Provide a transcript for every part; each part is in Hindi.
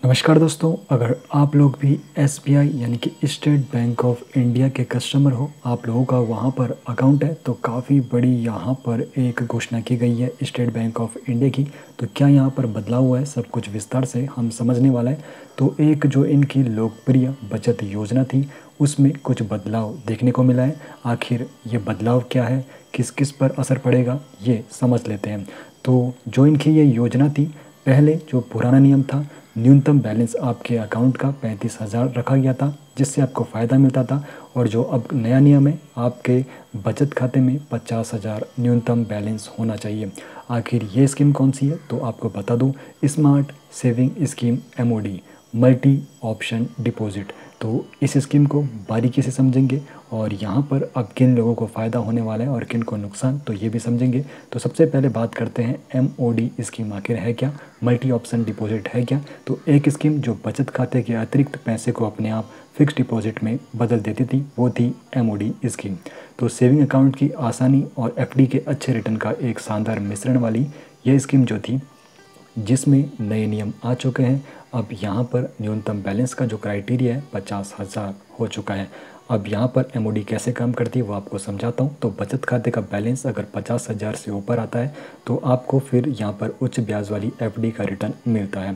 नमस्कार दोस्तों, अगर आप लोग भी एसबीआई यानी कि स्टेट बैंक ऑफ इंडिया के कस्टमर हो, आप लोगों का वहां पर अकाउंट है तो काफ़ी बड़ी यहां पर एक घोषणा की गई है स्टेट बैंक ऑफ इंडिया की। तो क्या यहां पर बदलाव हुआ है, सब कुछ विस्तार से हम समझने वाला है। तो एक जो इनकी लोकप्रिय बचत योजना थी उसमें कुछ बदलाव देखने को मिला है। आखिर ये बदलाव क्या है, किस किस पर असर पड़ेगा, ये समझ लेते हैं। तो जो इनकी ये योजना थी, पहले जो पुराना नियम था, न्यूनतम बैलेंस आपके अकाउंट का 35,000 रखा गया था जिससे आपको फ़ायदा मिलता था। और जो अब नया नियम है, आपके बचत खाते में 50,000 न्यूनतम बैलेंस होना चाहिए। आखिर ये स्कीम कौन सी है तो आपको बता दूं, smart saving scheme MoD, multi option deposit. तो इस स्कीम को बारीकी से समझेंगे और यहाँ पर अब किन लोगों को फ़ायदा होने वाला है और किन को नुकसान, तो ये भी समझेंगे। तो सबसे पहले बात करते हैं एमओडी स्कीम आखिर है क्या, मल्टी ऑप्शन डिपॉजिट है क्या। तो एक स्कीम जो बचत खाते के अतिरिक्त पैसे को अपने आप फिक्स डिपॉजिट में बदल देती थी, वो थी एमओडी स्कीम। तो सेविंग अकाउंट की आसानी और एफडी के अच्छे रिटर्न का एक शानदार मिश्रण वाली यह स्कीम जो थी, जिसमें नए नियम आ चुके हैं। अब यहाँ पर न्यूनतम बैलेंस का जो क्राइटेरिया है 50,000 हो चुका है। अब यहाँ पर एमओडी कैसे काम करती है वो आपको समझाता हूँ। तो बचत खाते का बैलेंस अगर 50,000 से ऊपर आता है तो आपको फिर यहाँ पर उच्च ब्याज वाली एफडी का रिटर्न मिलता है।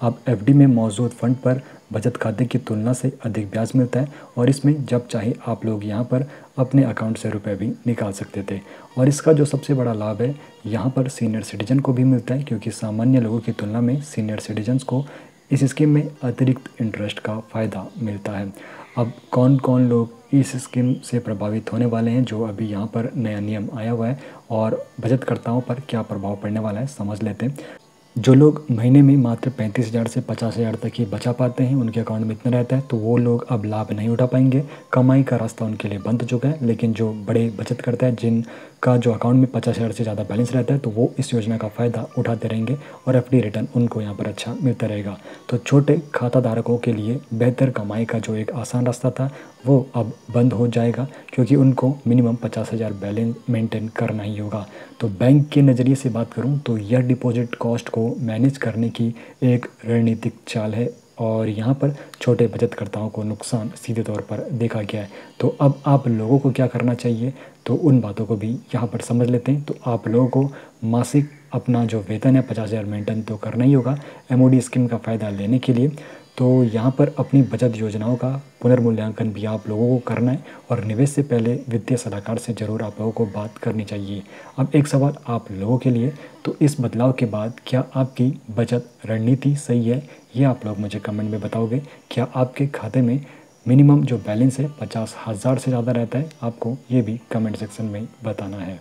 अब एफडी में मौजूद फंड पर बचत खाते की तुलना से अधिक ब्याज मिलता है और इसमें जब चाहे आप लोग यहाँ पर अपने अकाउंट से रुपए भी निकाल सकते थे। और इसका जो सबसे बड़ा लाभ है, यहाँ पर सीनियर सिटीजन को भी मिलता है, क्योंकि सामान्य लोगों की तुलना में सीनियर सिटीजन्स को इस स्कीम में अतिरिक्त इंटरेस्ट का फ़ायदा मिलता है। अब कौन कौन लोग इस स्कीम से प्रभावित होने वाले हैं, जो अभी यहाँ पर नया नियम आया हुआ है, और बचतकर्ताओं पर क्या प्रभाव पड़ने वाला है, समझ लेते हैं। जो लोग महीने में मात्र 35,000 से 50,000 तक ही बचा पाते हैं, उनके अकाउंट में इतना रहता है, तो वो लोग अब लाभ नहीं उठा पाएंगे। कमाई का रास्ता उनके लिए बंद हो चुका है। लेकिन जो बड़े बचत करते हैं, जिनका जो अकाउंट में 50,000 से ज़्यादा बैलेंस रहता है, तो वो इस योजना का फ़ायदा उठाते रहेंगे और एफडी रिटर्न उनको यहाँ पर अच्छा मिलता रहेगा। तो छोटे खाता धारकों के लिए बेहतर कमाई का जो एक आसान रास्ता था, वो अब बंद हो जाएगा, क्योंकि उनको मिनिमम 50,000 बैलेंस मेंटेन करना ही होगा। तो बैंक के नज़रिए से बात करूं तो यह डिपॉजिट कॉस्ट को मैनेज करने की एक रणनीतिक चाल है और यहाँ पर छोटे बचतकर्ताओं को नुकसान सीधे तौर पर देखा गया है। तो अब आप लोगों को क्या करना चाहिए, तो उन बातों को भी यहाँ पर समझ लेते हैं। तो आप लोगों को मासिक अपना जो वेतन है 50,000 मेंटेन तो करना ही होगा एमओडी स्कीम का फ़ायदा लेने के लिए। तो यहाँ पर अपनी बचत योजनाओं का पुनर्मूल्यांकन भी आप लोगों को करना है और निवेश से पहले वित्तीय सलाहकार से ज़रूर आप लोगों को बात करनी चाहिए। अब एक सवाल आप लोगों के लिए, तो इस बदलाव के बाद क्या आपकी बचत रणनीति सही है, ये आप लोग मुझे कमेंट में बताओगे। क्या आपके खाते में मिनिमम जो बैलेंस है 50,000 से ज़्यादा रहता है, आपको ये भी कमेंट सेक्शन में बताना है।